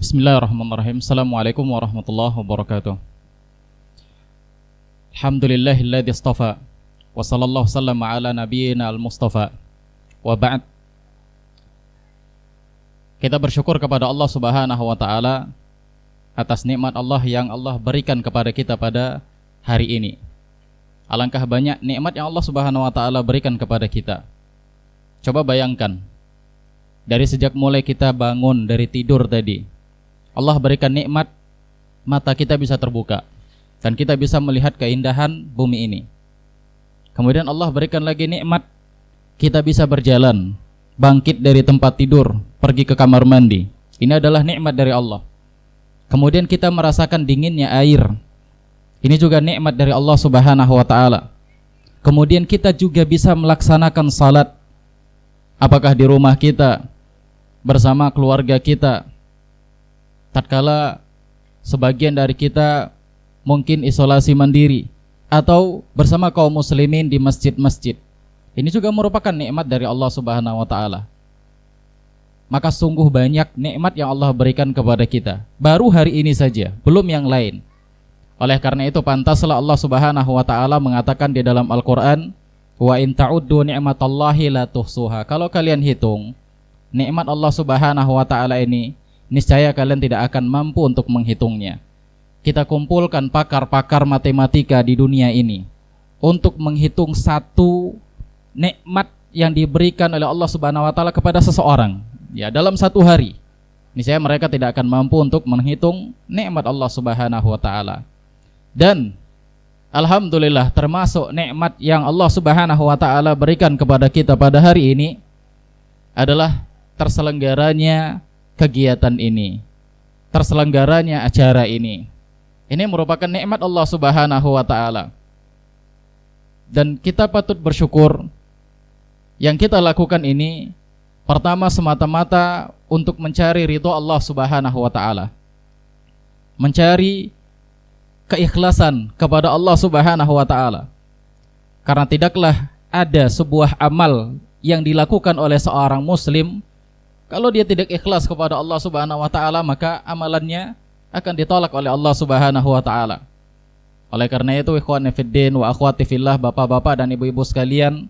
Bismillahirrahmanirrahim. Assalamualaikum warahmatullahi wabarakatuh. Alhamdulillahilladzi istafa wa sallallahu sallama ala nabiyyina al-mustafa. Wa ba'd. Kita bersyukur kepada Allah Subhanahu wa taala atas nikmat Allah yang Allah berikan kepada kita pada hari ini. Alangkah banyak nikmat yang Allah Subhanahu wa taala berikan kepada kita. Coba bayangkan, dari sejak mulai kita bangun dari tidur tadi, Allah berikan nikmat, mata kita bisa terbuka dan kita bisa melihat keindahan bumi ini. Kemudian Allah berikan lagi nikmat, kita bisa berjalan, bangkit dari tempat tidur, pergi ke kamar mandi. Ini adalah nikmat dari Allah. Kemudian kita merasakan dinginnya air. Ini juga nikmat dari Allah Subhanahu wa taala. Kemudian kita juga bisa melaksanakan salat, apakah di rumah kita, bersama keluarga kita, tatkala sebagian dari kita mungkin isolasi mandiri atau bersama kaum muslimin di masjid-masjid. Ini juga merupakan nikmat dari Allah Subhanahu wa taala. Maka sungguh banyak nikmat yang Allah berikan kepada kita. Baru hari ini saja, belum yang lain. Oleh karena itu pantaslah Allah Subhanahu wa taala mengatakan di dalam Al-Qur'an, "Wa in ta'uddu ni'matallahi la tuhsuha." Kalau kalian hitung nikmat Allah Subhanahu wa taala ini, niscaya kalian tidak akan mampu untuk menghitungnya. Kita kumpulkan pakar-pakar matematika di dunia ini untuk menghitung satu nikmat yang diberikan oleh Allah Subhanahu wa taala kepada seseorang, ya, dalam satu hari. Niscaya mereka tidak akan mampu untuk menghitung nikmat Allah Subhanahu wa taala. Dan alhamdulillah, termasuk nikmat yang Allah Subhanahu wa taala berikan kepada kita pada hari ini adalah terselenggaranya kegiatan ini, terselenggaranya acara ini. Ini merupakan nikmat Allah Subhanahu wa taala. Dan kita patut bersyukur yang kita lakukan ini pertama semata-mata untuk mencari ridho Allah Subhanahu wa taala. Mencari keikhlasan kepada Allah Subhanahu wa taala. Karena tidaklah ada sebuah amal yang dilakukan oleh seorang muslim, kalau dia tidak ikhlas kepada Allah Subhanahu wa taala, maka amalannya akan ditolak oleh Allah Subhanahu wa taala. Oleh karena itu, ikhwani fiddin wa akhwati fillah, bapak-bapak dan ibu-ibu sekalian,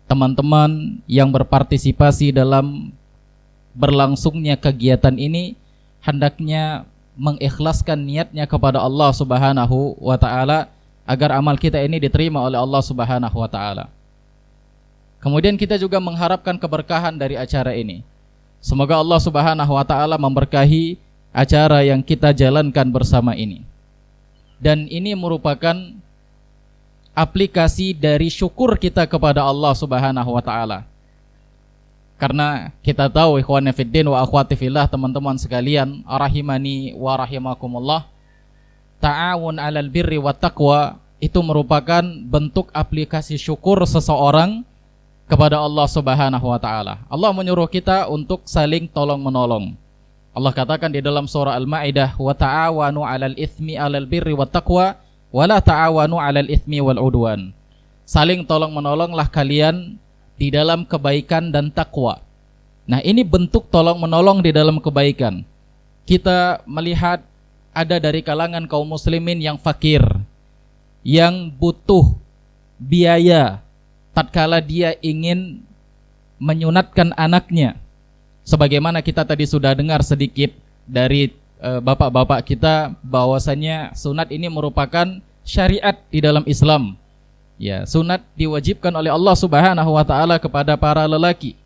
teman-teman yang berpartisipasi dalam berlangsungnya kegiatan ini hendaknya mengikhlaskan niatnya kepada Allah Subhanahu wa taala agar amal kita ini diterima oleh Allah Subhanahu wa taala. Kemudian kita juga mengharapkan keberkahan dari acara ini. Semoga Allah Subhanahu wa taala memberkahi acara yang kita jalankan bersama ini. Dan ini merupakan aplikasi dari syukur kita kepada Allah Subhanahu wa taala. Karena kita tahu, ikhwani fiddin wa akhwati fillah, teman-teman sekalian, rahimani wa rahimakumullah, ta'awun 'alal birri wat taqwa itu merupakan bentuk aplikasi syukur seseorang kepada Allah Subhanahu wa taala. Allah menyuruh kita untuk saling tolong-menolong. Allah katakan di dalam surah Al-Maidah, "Wa ta'awanu 'alal itsmi 'alal birri wat taqwa wa la ta'awanu 'alal itsmi wal 'udwan." Saling tolong-menolonglah kalian di dalam kebaikan dan takwa. Nah, ini bentuk tolong-menolong di dalam kebaikan. Kita melihat ada dari kalangan kaum muslimin yang fakir, yang butuh biaya tatkala dia ingin menyunatkan anaknya. Sebagaimana kita tadi sudah dengar sedikit dari bapak-bapak kita bahwasanya sunat ini merupakan syariat di dalam Islam. Ya, sunat diwajibkan oleh Allah Subhanahu wa taala kepada para lelaki.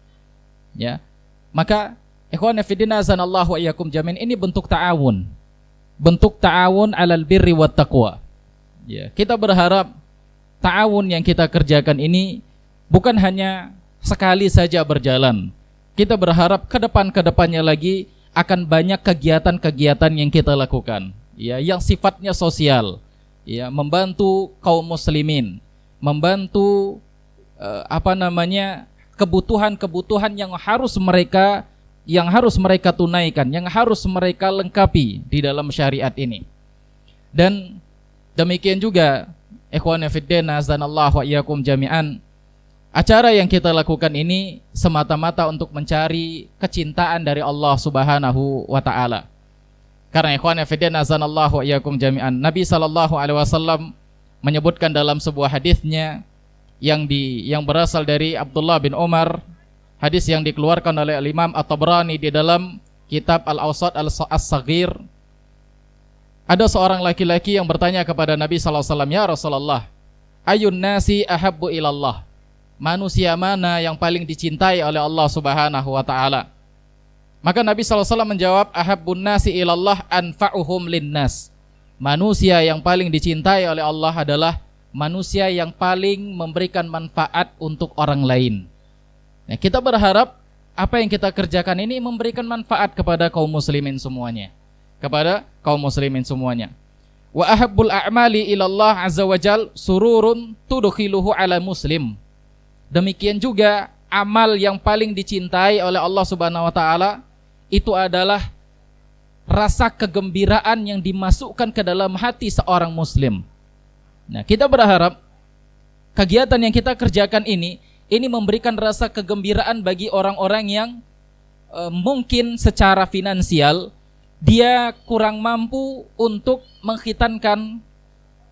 Ya. Maka ikhwan fillah azanallahu wa iyyakum jami'an, ini bentuk ta'awun. Bentuk ta'awun 'alal birri wat taqwa. Ya, kita berharap ta'awun yang kita kerjakan ini bukan hanya sekali saja berjalan. Kita berharap ke depannya lagi akan banyak kegiatan-kegiatan yang kita lakukan, ya, yang sifatnya sosial, ya, membantu kaum muslimin, membantu kebutuhan-kebutuhan yang harus mereka tunaikan, yang harus mereka lengkapi di dalam syariat ini. Dan demikian juga ikhwani fiddin azanallahu wa iyyakum jami'an, acara yang kita lakukan ini semata-mata untuk mencari kecintaan dari Allah Subhanahu wa taala. Karena ikhwan fillah azanallahu wa iyyakum jami'an, Nabi sallallahu alaihi wasallam menyebutkan dalam sebuah hadisnya yang berasal dari Abdullah bin Umar, hadis yang dikeluarkan oleh Imam At-Tabrani di dalam kitab Al-Awsat As-Saghir. Ada seorang laki-laki yang bertanya kepada Nabi sallallahu alaihi wasallam, "Ya Rasulullah, ayun nasi ahabbu ilallah?" Manusia mana yang paling dicintai oleh Allah Subhanahu wa taala? Maka Nabi SAW menjawab, ahabbun nasi ilallah anfa'uhum linnas. Manusia yang paling dicintai oleh Allah adalah manusia yang paling memberikan manfaat untuk orang lain. Nah, kita berharap apa yang kita kerjakan ini memberikan manfaat kepada kaum muslimin semuanya. Wa ahabbul a'mali ilallah azza wajal sururun tudkhiluhu ala muslim. Demikian juga amal yang paling dicintai oleh Allah Subhanahu wa taala itu adalah rasa kegembiraan yang dimasukkan ke dalam hati seorang muslim. Nah, kita berharap kegiatan yang kita kerjakan ini memberikan rasa kegembiraan bagi orang-orang yang mungkin secara finansial dia kurang mampu untuk mengkhitankan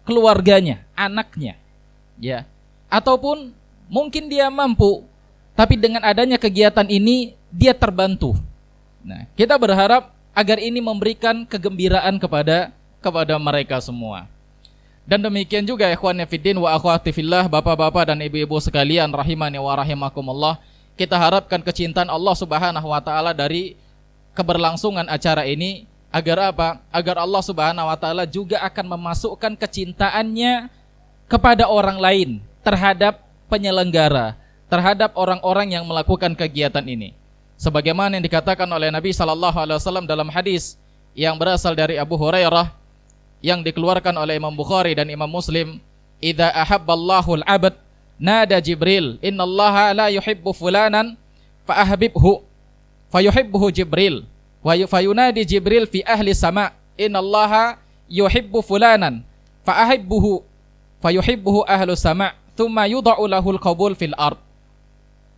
keluarganya, anaknya, ya. Ataupun mungkin dia mampu, tapi dengan adanya kegiatan ini dia terbantu. Nah, kita berharap agar ini memberikan kegembiraan kepada mereka semua. Dan demikian juga ikhwan fiddin wa akhwati fillah, bapak-bapak dan ibu-ibu sekalian rahimani wa rahimakumullah, kita harapkan kecintaan Allah Subhanahu wa taala dari keberlangsungan acara ini agar apa? Agar Allah Subhanahu wa taala juga akan memasukkan kecintaannya kepada orang lain terhadap penyelenggara, terhadap orang-orang yang melakukan kegiatan ini. Sebagaimana yang dikatakan oleh Nabi sallallahu alaihi wasallam dalam hadis yang berasal dari Abu Hurairah yang dikeluarkan oleh Imam Bukhari dan Imam Muslim, "Idza ahabballahu al-'abd nada Jibril, innallaha la yuhibbu fulanan fa ahbibhu." Fayuhibbuhu Jibril wa fayunadi Jibril fi ahli sama, innallaha yuhibbu fulanan fa ahibbuhu fayuhibbuhu ahlu sama, thumma yudha'u lahul qabul fil ard.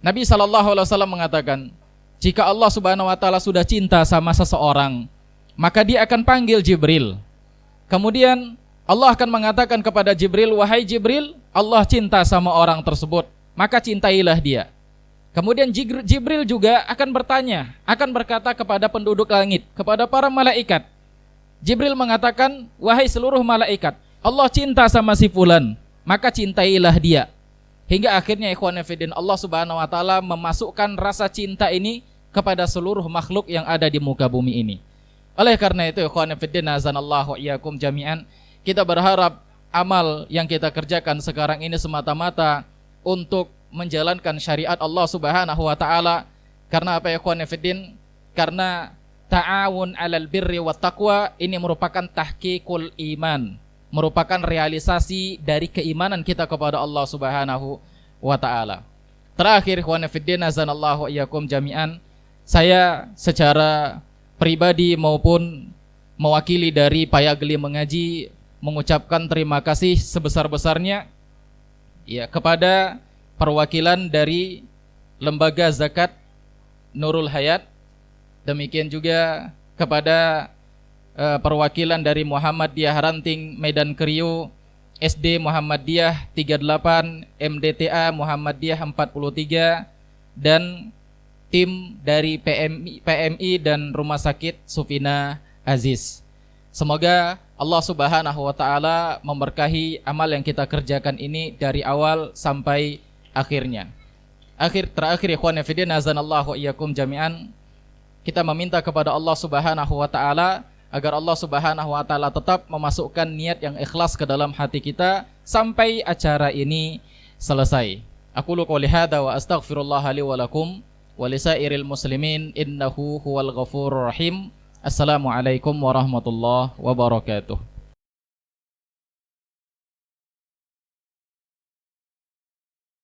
Nabi sallallahu alaihi wasallam mengatakan, jika Allah Subhanahu wa taala sudah cinta sama seseorang, maka dia akan panggil Jibril. Kemudian Allah akan mengatakan kepada Jibril, wahai Jibril, Allah cinta sama orang tersebut, maka cintailah dia. Kemudian Jibril juga akan bertanya, akan berkata kepada penduduk langit, kepada para malaikat. Jibril mengatakan, wahai seluruh malaikat, Allah cinta sama si fulan, maka cintailah dia. Hingga akhirnya ikhwan fillah, Allah Subhanahu wa taala memasukkan rasa cinta ini kepada seluruh makhluk yang ada di muka bumi ini. Oleh karena itu ikhwan fillah azanallahu wa iyyakum jami'an, kita berharap amal yang kita kerjakan sekarang ini semata-mata untuk menjalankan syariat Allah Subhanahu wa taala. Karena apa ya ikhwan fillah? Karena ta'awun 'alal birri wat taqwa ini merupakan tahqiqul iman, merupakan realisasi dari keimanan kita kepada Allah Subhanahu wa taala. Terakhir ikhwan fillah azanallahu wa iyyakum jami'an, saya secara pribadi maupun mewakili dari Payageli Mengaji mengucapkan terima kasih sebesar-besarnya ya kepada perwakilan dari Lembaga Zakat Nurul Hayat, demikian juga kepada perwakilan dari Muhammadiyah Ranting Medan Kriyo, SD Muhammadiyah 38, MDTA Muhammadiyah 43, dan tim dari PMI dan Rumah Sakit Sufina Aziz. Semoga Allah Subhanahu wa taala memberkahi amal yang kita kerjakan ini dari awal sampai akhirnya. Terakhir ikhwan fillah azanallahu wa iyyakum jami'an, kita meminta kepada Allah Subhanahu wa taala agar Allah Subhanahu wa taala tetap memasukkan niat yang ikhlas ke dalam hati kita sampai acara ini selesai. Aqulu qouli hadza wa astaghfirullah li wa lakum wa lisairil muslimin innahu huwal ghafurur rahim. Assalamualaikum warahmatullahi wabarakatuh.